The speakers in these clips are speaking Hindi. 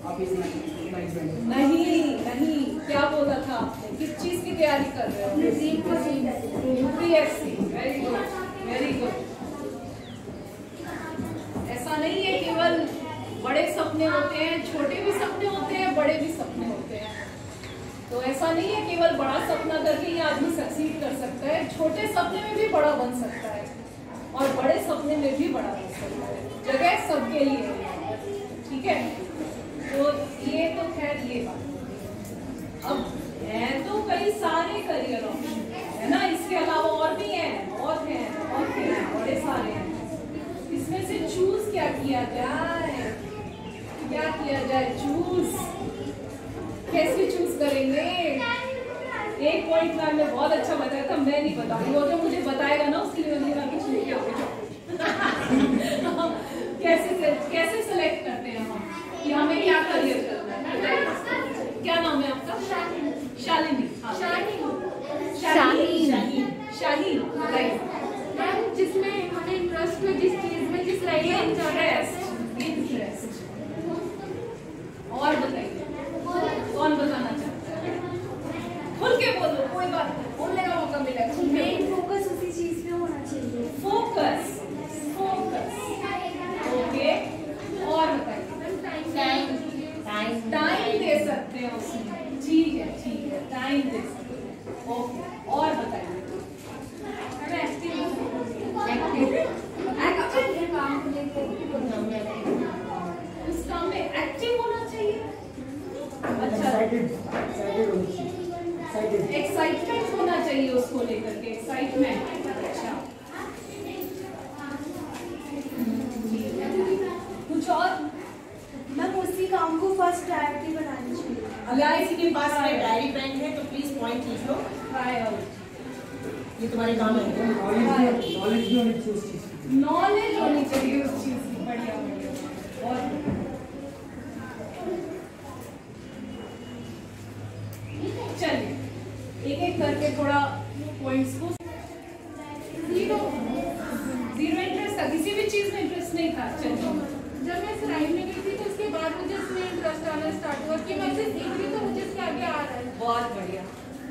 नहीं नहीं, क्या बोला था आपने? किस चीज की तैयारी कर रहे हो? UPSC. Very good, very good. ऐसा नहीं है केवल बड़े सपने होते हैं, छोटे भी सपने होते हैं, बड़े भी सपने होते हैं। तो ऐसा नहीं है केवल बड़ा सपना करके ही आदमी सक्सीड कर सकता है, छोटे सपने में भी बड़ा बन सकता है और बड़े सपने में भी बड़ा बन सकता है। जगह सबके लिए है, ठीक है? तो ये तो खैर ये बात। अब है तो कई सारे करियर ऑप्शन है ना, इसके अलावा और भी हैं, बहुत हैं, बहुत हैं, बड़े सारे हैं। इसमें से चूज क्या किया जाए, क्या किया जाए? चूज कैसे चूज करेंगे? एक पॉइंट मैम ने बहुत अच्छा बताया था, मैं नहीं बताऊंगी, वो जो मुझे बताएगा ना उसके लिए मैं कुछ लेके आऊंगी। कैसे सेलेक्ट करते हैं हम कि हमें क्या करियर करना है? क्या नाम है आपका? शालिनी। शाहीन बताइए। मैम जिसमें हमें इंटरेस्ट में, जिस चीज में, जिस लाइन में इंटरेस्ट। और बताइए कौन बताना चाहता है? खुल के बोलो, कोई बात नहीं, बोलने का मौका मिलेगा। मेन फोकस उसी चीज पे होना चाहिए। Focus, okay. और बताइए। टाइम दे सकते हैं उसमें, ठीक है, टाइम दे सकते हैं, ओके। और बताइए। उस काम में एक्टिव होना चाहिए। अच्छा, एक्साइटमेंट होना चाहिए उसको लेकर के, एक्साइटमेंट। अच्छा, कुछ और? मैम उसी काम को फर्स्ट प्रायोरिटी बनानी चाहिए। अगर किसी के पास में डायरी पेन है तो प्लीज पॉइंट लिख लो। ये तुम्हारे काम है। नॉलेज होनी चाहिए उस चीज की। बढ़िया बढ़िया। और चलिए एक एक करके थोड़ा पॉइंट्स को। जीरो इंटरेस्ट था, किसी भी चीज में इंटरेस्ट नहीं था। चलिए, जब मैं सिलाई में गई थी तो उसके बाद मुझे इसमें इंटरेस्ट आना स्टार्ट हुआ कि मैं इसे सीख रही तो मुझे इसके आगे आ रहा है। बहुत बढ़िया।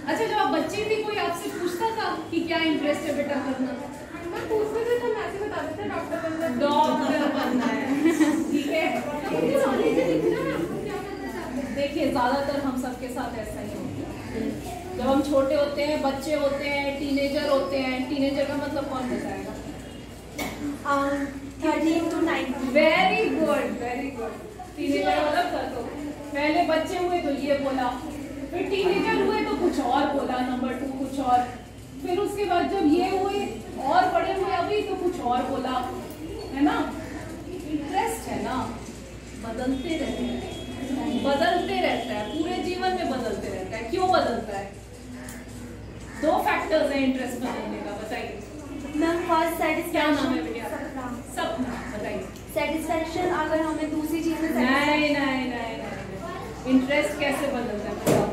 अच्छा, जब आप बच्ची थी कोई आपसे पूछता था कि क्या इंटरेस्ट है बेटा करना? मैं पूछते थे तो मैं ऐसे बताते थे डॉक्टर बनना है। डॉक्टर बनना है, ठीक है। देखिए ज्यादातर हम सबके साथ ऐसा ही होता है। जब हम छोटे होते हैं, बच्चे होते हैं, टीनेजर होते हैं। टीनेजर का मतलब कौन बताएगा? 13 to 19। Very good, very good. Teenager मतलब कर दो। पहले बच्चे हुए तो ये बोला, फिर टीनेजर हुए तो कुछ और बोला, नंबर 2 कुछ और, फिर उसके बाद जब ये हुए और बड़े हुए अभी तो कुछ और बोला, है ना? इंटरेस्ट है ना, बदलते रहते हैं, बदलते रहता है, पूरे जीवन में बदलते रहता है। क्यों बदलता है? 2 फैक्टर्स हैं इंटरेस्ट बदलने का, बताइए। मैम फर्स्ट क्या नाम है बेटा? सपना। बताइए। सेटिस्फैक्शन, अगर हमें दूसरी चीज में नहीं, इंटरेस्ट कैसे बदलता है बताओ?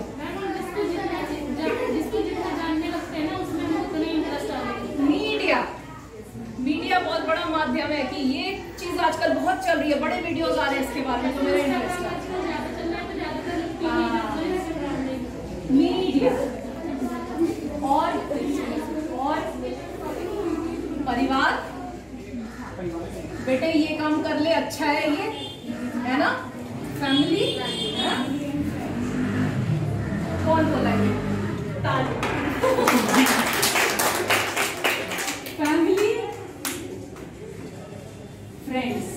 जिसको जितना जानने लगते हैं ना उसमें हमें उतना इंटरेस्ट आता है। मीडिया बहुत बड़ा माध्यम है कि ये चीज आजकल बहुत चल रही है, बड़े वीडियोस आ रहे हैं इसके बारे में, तो मेरा इंटरेस्ट है मीडिया। और परिवार, बेटे ये काम कर ले, अच्छा है ये, है ना? फैमिली, कौन बोला ये? फैमिली, फ्रेंड्स,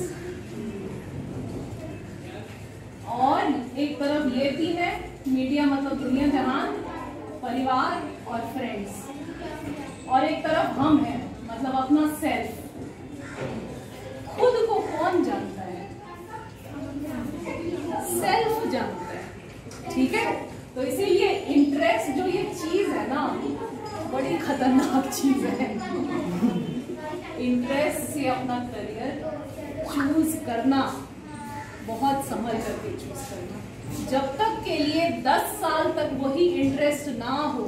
और एक तरफ ये 3 है, मीडिया मतलब दुनिया जहान, परिवार और फ्रेंड्स, और एक तरफ हम हैं मतलब अपना सेल्फ। खुद को कौन जानता है? सेल्फ जानता है, ठीक है? तो इसीलिए इंटरेस्ट जो ये चीज है ना, बड़ी खतरनाक चीज है। इंटरेस्ट से अपना करियर चूज करना, बहुत संभल करके चूज करना। जब तक के लिए 10 साल तक वही इंटरेस्ट ना हो,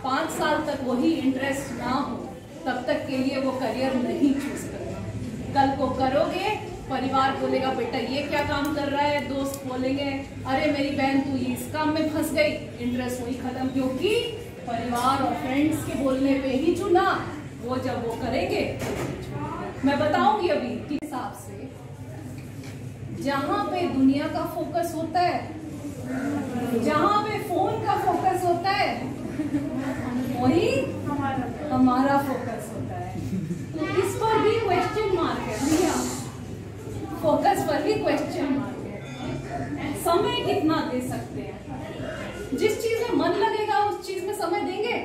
5 साल तक वही इंटरेस्ट ना हो, तब तक के लिए वो करियर नहीं चूज करना। कल को करोगे परिवार बोलेगा बेटा ये क्या काम कर रहा है, दोस्त बोलेंगे अरे मेरी बहन तू इस काम में फंस गई, इंटरेस्ट वही खत्म, क्योंकि परिवार और फ्रेंड्स के बोलने पे ही चुना, वो जब वो करेंगे। मैं बताऊंगी अभी किस हिसाब से, जहां पे दुनिया का फोकस होता है, जहां पे फोन का फोकस होता है, वही हमारा फोकस होता है। तो इस पर भी क्वेश्चन मार्क है भैया, फोकस पर भी क्वेश्चन मार्क है। समय कितना दे सकते हैं? जिस चीज में मन लगेगा उस चीज में समय देंगे,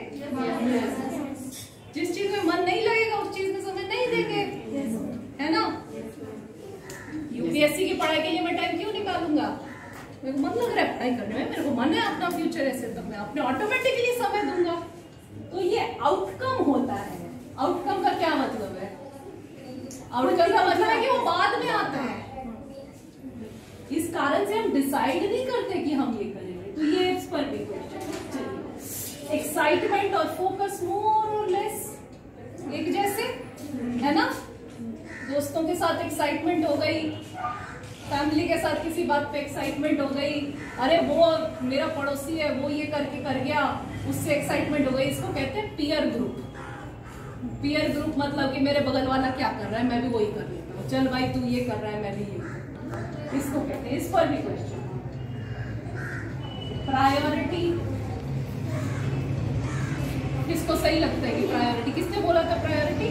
जिस चीज में मन नहीं लगेगा उस चीज में समय नहीं देंगे, है ना। यूपीएससी की पढ़ाई के लिए मैं टाइम क्यों निकालूंगा? मेरे को मन लग रहा है पढ़ाई करने में, मेरे को मन है अपना फ्यूचर ऐसे, तो मैं अपने ऑटोमेटिकली समय दूंगा। तो ये आउटकम होता है। आउटकम का क्या मतलब है? आउटकम का मतलब है कि वो बाद में आता है, इस कारण से हम डिसाइड नहीं करते कि हम ये करेंगे। तो ये इस पर भी चलिए, एक्साइटमेंट और फोकस मोर और लेस एक जैसे, है ना। दोस्तों के साथ एक्साइटमेंट हो गई, फैमिली के साथ किसी बात पे एक्साइटमेंट हो गई, अरे वो मेरा पड़ोसी है वो ये करके कर गया, उससे एक्साइटमेंट हो गई। इसको कहते हैं पीयर ग्रुप। पीयर ग्रुप मतलब कि मेरे बगल वाला क्या कर रहा है मैं भी वही कर लेता हूँ, चल भाई तू ये कर रहा है मैं भी ये, इसको कहते हैं। इस पर भी क्वेश्चन। प्रायोरिटी किसको सही लगता है कि प्रायोरिटी, किसने बोला था प्रायोरिटी?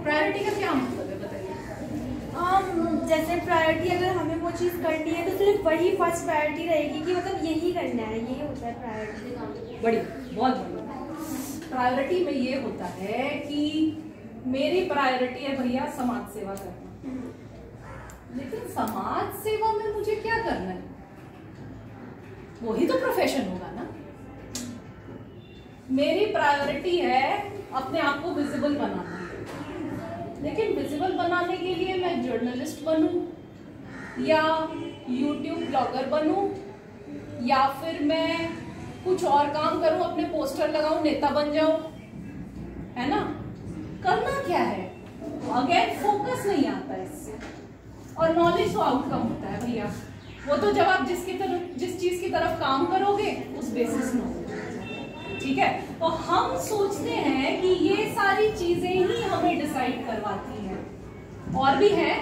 प्रायोरिटी का क्या मतलब है बताइए। जैसे प्रायोरिटी अगर हमें वो चीज़ करनी है तो सिर्फ वही फर्स्ट प्रायोरिटी रहेगी कि मतलब यही करना है, यही होता है प्रायोरिटी। बड़ी बहुत बड़ी प्रायोरिटी में ये होता है कि मेरी प्रायोरिटी है भैया समाज सेवा करना, लेकिन समाज सेवा में मुझे क्या करना है? वही तो प्रोफेशन होगा ना। मेरी प्रायोरिटी है अपने आप को विजिबल बनाना, लेकिन विजिबल बनाने के लिए मैं जर्नलिस्ट बनूं या यूट्यूब ब्लॉगर बनूं या फिर मैं कुछ और काम करूं, अपने पोस्टर लगाऊं, नेता बन जाऊं, है ना। करना क्या है? अगेन फोकस नहीं आता इससे। और नॉलेज तो आउटकम होता है भैया, वो तो जब आप जिस चीज की तरफ काम करोगे उस बेसिस में होगा, ठीक है। तो हम सोचते हैं कि ये सारी चीजें ही हमें डिसाइड करवाती हैं, और भी है,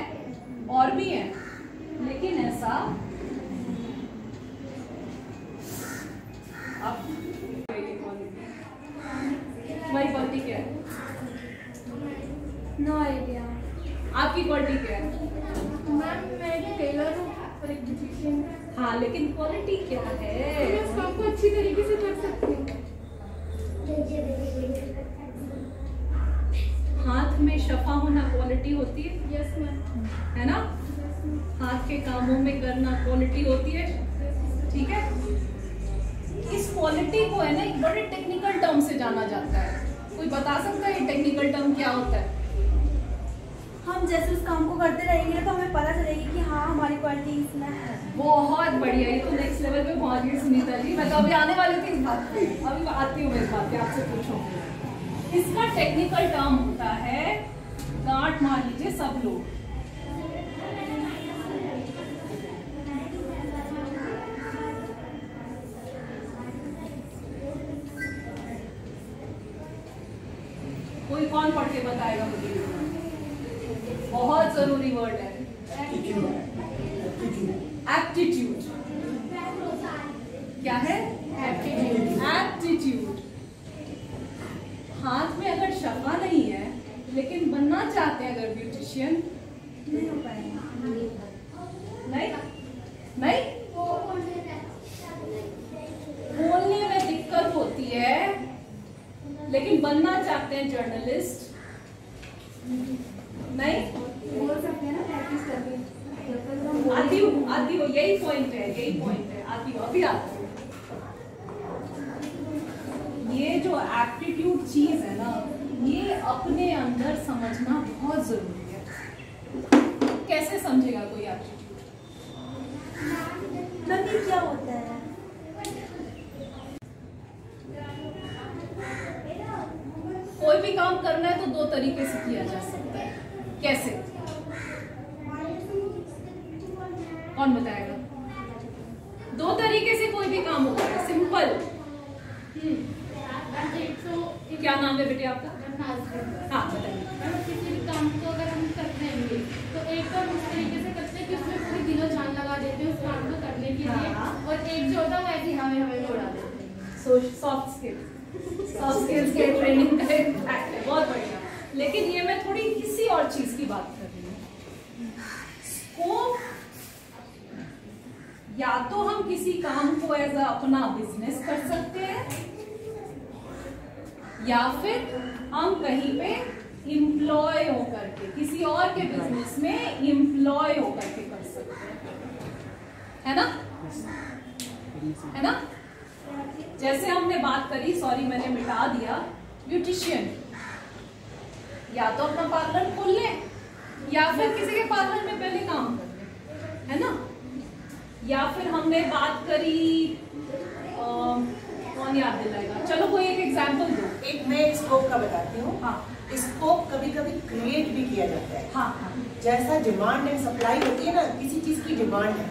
और भी है, लेकिन ऐसा तुम्हारी क्वालिटी क्या है? No idea. आपकी क्वालिटी क्या है? मैम मैं एक टेलर हूँ और एक ब्यूटिशियन हूँ। हाँ, लेकिन क्वालिटी क्या है? मैं उस काम को अच्छी तरीके से कर सकती हूँ। हाथ में शफा होना क्वालिटी होती है, यस मैम, है ना। हाथ के कामों में करना क्वालिटी होती है, ठीक है। इस क्वालिटी को है ना एक बड़े टेक्निकल टर्म से जाना जाता है। कोई बता सकता है ये टेक्निकल टर्म क्या होता है? हम जैसे उस काम को करते रहेंगे तो हमें पता चलेगी कि हाँ हमारी क्वालिटी इसमें है। बहुत बढ़िया, ये तो नेक्स्ट लेवल पे पहुंच गई सुनीता जी। मैं तो अभी आने वाली थी इस बात पे, अभी आती हूँ मैं इस बात पे, आपसे पूछूंगी। इसका टेक्निकल टर्म होता है, गांठ मार लीजिए सब लोग, कोई कौन पढ़ के बताएगा मुझे? बहुत जरूरी वर्ड है एप्टीट्यूड। क्या है? एप्टीट्यूड। हाथ में अगर शफा नहीं है लेकिन बनना चाहते हैं अगर ब्यूटिशियन, नहीं हो पाएगा। नहीं नहीं, बोलने में दिक्कत होती है लेकिन बनना चाहते हैं जर्नलिस्ट, नहीं बोल सकते हैं ना, प्रैक्टिस करके। आती हूँ, यही पॉइंट है, यही पॉइंट है, आती हूँ, अभी आती हूँ। ये जो एप्टीट्यूड चीज है ना, ये अपने अंदर समझना बहुत जरूरी है। कैसे समझेगा कोई एप्टीट्यूड? मतलब क्या होता है? कोई भी काम करना है तो दो तरीके से किया जा सकता है। कैसे? कौन बताएगा? 2 तरीके से कोई भी काम होता है, सिंपल। क्या नाम है बेटे आपका? हाँ बताइए। किसी भी काम को अगर हम करते हैं तो एक तो उस तरीके से करते हैं कि उसमें पूरी दिनों जान लगा देते हैं उस काम को करने के लिए, और एक जो होता है वो ऐसे हमें उड़ा देते हैं। सॉफ्ट स्किल्स के ट्रेनिंग का इम्पैक्ट है, बहुत बढ़िया। लेकिन ये मैं थोड़ी किसी और चीज की बात कर रही हूँ। स्कोप, या तो हम किसी काम को एज अपना बिजनेस कर सकते हैं, या फिर हम कहीं पे एम्प्लॉय होकर के किसी और के बिजनेस में एम्प्लॉय होकर के कर सकते हैं, है ना? है ना? जैसे हमने बात करी, सॉरी मैंने मिटा दिया, ब्यूटिशियन, या तो अपना पार्लर खोल ले या फिर किसी के पार्लर में पहले काम कर ले, है ना? या फिर हमने बात करी, कौन याद दिलाएगा? चलो कोई एक एग्जांपल दो। एक मैं स्कोप का बताती हूँ। हाँ, स्कोप कभी कभी क्रिएट भी किया जाता है। हाँ, हाँ। जैसा डिमांड एंड सप्लाई होती है ना, किसी चीज की डिमांड है।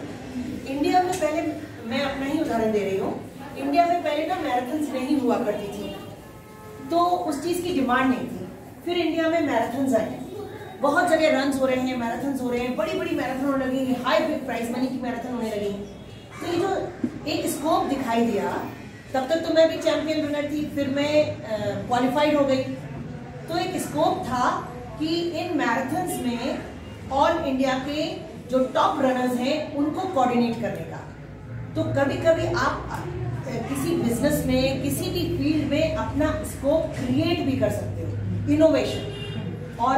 इंडिया में पहले, मैं अपना ही उदाहरण दे रही हूँ, इंडिया में पहले ना मैराथन्स नहीं हुआ करती थी, तो उस चीज की डिमांड नहीं थी। फिर इंडिया में मैराथन्स आए, बहुत जगह रन हो रहे हैं, मैराथन्स हो रहे हैं, बड़ी बड़ी मैराथन होने लगी, हाई बिग प्राइस मनी की मैराथन होने लगी। तो ये जो एक स्कोप दिखाई दिया, तब तक तो मैं भी चैंपियन रनर थी, फिर मैं क्वालिफाइड हो गई। तो एक स्कोप था कि इन मैराथन्स में ऑल इंडिया के जो टॉप रनर्स हैं उनको कोऑर्डिनेट करने का। तो कभी कभी आप किसी बिजनेस में, किसी भी फील्ड में अपना स्कोप क्रिएट भी कर सकते हो, इनोवेशन। और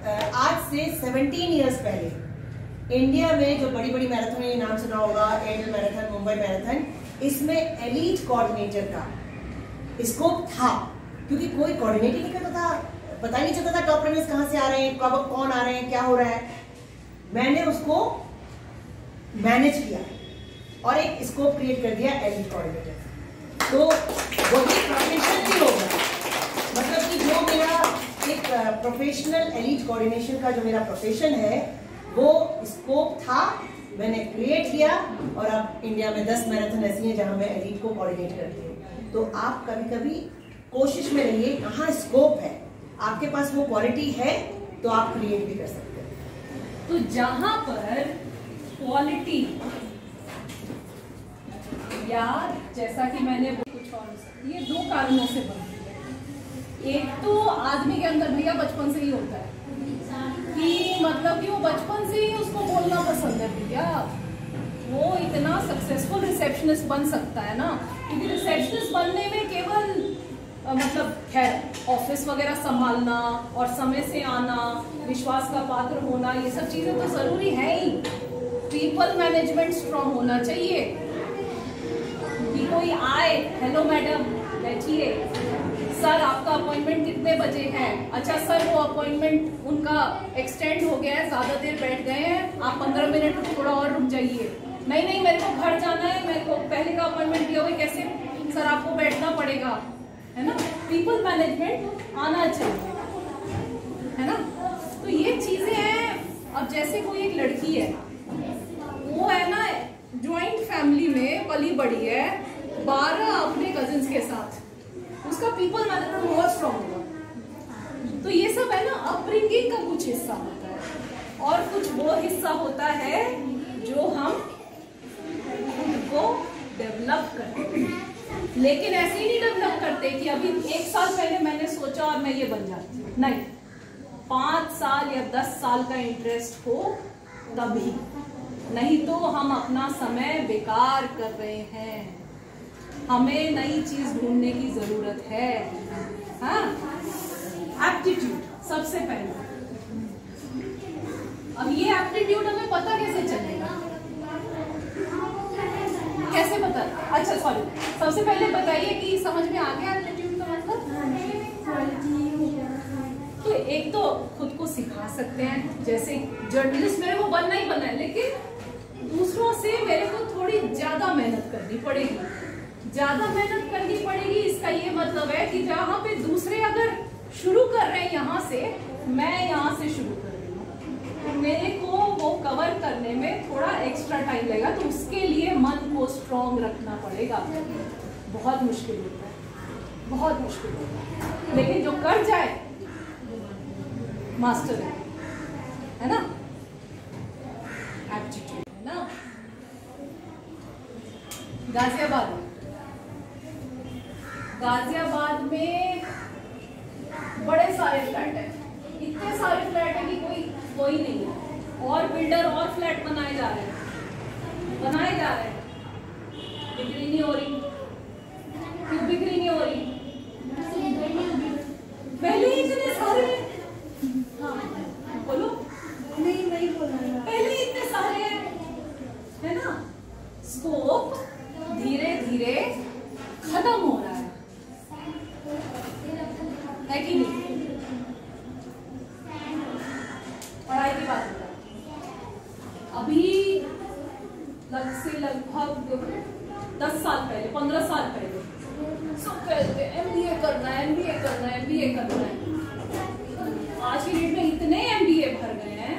आज से 17 इयर्स पहले इंडिया में जो बड़ी बड़ी मैराथन है, नाम सुना होगा, एडल मैराथन, मुंबई मैराथन, इसमें एलीट कोऑर्डिनेटर का स्कोप था, क्योंकि कोई कोऑर्डिनेट ही नहीं करता था, पता ही नहीं चलता था टॉप रनर्स कहां से आ रहे हैं, कब कौन आ रहे हैं, क्या हो रहा है। मैंने उसको मैनेज किया और एक स्कोप क्रिएट कर दिया, एलीट कोऑर्डिनेटर। तो वही प्रोफेशन भी होगा, मतलब कि जो मेरा एक प्रोफेशनल एलीट कोऑर्डिनेशन का जो मेरा प्रोफेशन है, वो स्कोप था, मैंने क्रिएट किया। और अब इंडिया में 10 मैराथन ऐसी हैं जहां मैं एलीट को कोऑर्डिनेट करती हूँ। तो आप कभी कभी कोशिश में रहिए, कहाँ स्कोप है, आपके पास वो क्वालिटी है तो आप क्रिएट भी कर सकते हैं। तो जहां पर क्वालिटी, या जैसा कि मैंने कुछ और, ये 2 कारणों से बनती है। एक तो आदमी के अंदर भैया बचपन से ही होता है कि मतलब कि वो बचपन से ही उसको बोलना पसंद है भैया, वो इतना सक्सेसफुल रिसेप्शनिस्ट बन सकता है ना, क्योंकि रिसेप्शनिस्ट बनने में केवल मतलब खैर ऑफिस वगैरह संभालना और समय से आना, विश्वास का पात्र होना, ये सब चीजें तो जरूरी है ही। पीपल मैनेजमेंट स्ट्रांग होना चाहिए कि कोई आए, हेलो मैडम बैठिए, सर आपका अपॉइंटमेंट कितने बजे है, अच्छा सर वो अपॉइंटमेंट उनका एक्सटेंड हो गया है, ज्यादा देर बैठ गए हैं, आप 15 मिनट थोड़ा और रुक जाइए। नहीं मेरे को घर जाना है, मेरे को पहले का अपॉइंटमेंट दिया हुआ, कैसे सर आपको बैठना पड़ेगा, है ना? पीपल मैनेजमेंट आना चाहिए, है ना? तो ये चीजें हैं। अब जैसे कोई एक लड़की है, वो है ना ज्वाइंट फैमिली में पली बड़ी है, 12 अपने कजिन्स के साथ, उसका पीपल मैनेजमेंट बहुत स्ट्रॉन्ग होगा। तो ये सब है ना अपब्रिंगिंग का कुछ हिस्सा होता है, और कुछ वो हिस्सा होता है जो हम खुद को डेवलप करते हैं। लेकिन ऐसे ही नहीं डेवलप करते कि अभी 1 साल पहले मैंने सोचा और मैं ये बन जाती हूँ, नहीं, 5 साल या 10 साल का इंटरेस्ट हो तभी, नहीं तो हम अपना समय बेकार कर रहे हैं। हमें नई चीज ढूंढने की जरूरत है। हाँ, एप्टीट्यूड सबसे पहले। अब ये एप्टीट्यूड हमें पता कैसे चलेगा, कैसे पता? अच्छा सॉरी, सबसे पहले बताइए कि समझ में आ गया एप्टीट्यूड का मतलब? तो एक तो खुद को सिखा सकते हैं, जैसे जर्नलिस्ट मेरे को बनना ही बनना है, लेकिन दूसरों से मेरे को थोड़ी ज्यादा मेहनत करनी पड़ेगी। ज्यादा मेहनत करनी पड़ेगी इसका ये मतलब है कि जहाँ पे दूसरे अगर शुरू कर रहे हैं यहाँ से, मैं यहाँ से शुरू कर रही हूँ, मेरे को वो कवर करने में थोड़ा एक्स्ट्रा टाइम लगेगा, तो उसके लिए मन को स्ट्रॉन्ग रखना पड़ेगा। बहुत मुश्किल होता है, बहुत मुश्किल होता है, लेकिन जो कर जाए मास्टर है ना, एप्टीट्यूड है ना। गाजियाबाद में बड़े सारे फ्लैट हैं, इतने सारे फ्लैट हैं कि कोई नहीं है, और बिल्डर और फ्लैट बनाए जा रहे हैं, बिक्री नहीं हो रही। क्यों बिक्री नहीं हो रही? पहले ही इतने सारे, हाँ बोलो। नहीं बोलना है। पहले इतने सारे हैं, है ना। स्कोप धीरे धीरे खत्म हो रहा है कि नहीं? पढ़ाई की बात होता है। अभी लगभग 10 साल पहले, 15 साल पहले सब कहते MBA करना है। आज की डेट में इतने MBA भर गए हैं,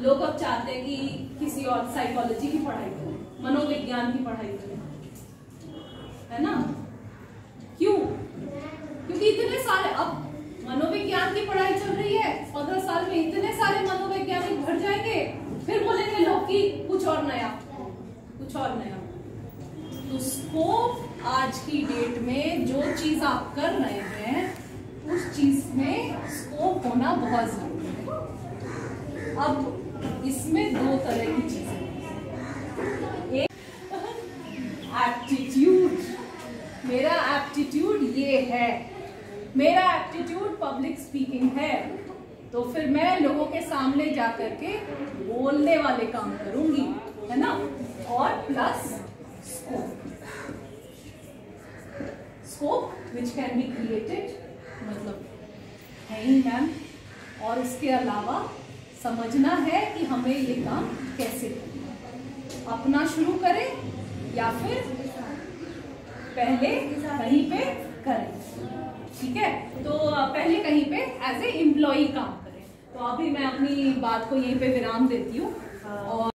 लोग अब चाहते हैं कि किसी और साइकोलॉजी की पढ़ाई करें, मनोविज्ञान की पढ़ाई करें, है ना। क्यों? क्योंकि इतने सारे, अब मनोविज्ञान की पढ़ाई चल रही है, 15 साल में इतने सारे मनोवैज्ञानिक भर जाएंगे, फिर बोलेंगे लोग कि कुछ और नया। तो स्कोप आज की डेट में जो चीज आप कर रहे हैं, उस चीज में स्कोप होना बहुत जरूरी है। अब इसमें 2 तरह की चीजें, एक एप्टीट्यूड। मेरा एप्टीट्यूड ये है, मेरा एप्टीट्यूड पब्लिक स्पीकिंग है, तो फिर मैं लोगों के सामने जा करके बोलने वाले काम करूंगी, है ना। और plus scope which can be created, मतलब है ही मैम। और उसके अलावा समझना है कि हमें ये काम कैसे करना है, अपना शुरू करें या फिर पहले कहीं पे करें, ठीक है। तो पहले कहीं पे एज ए एम्प्लॉई काम करें। तो अभी मैं अपनी बात को यहीं पे विराम देती हूँ और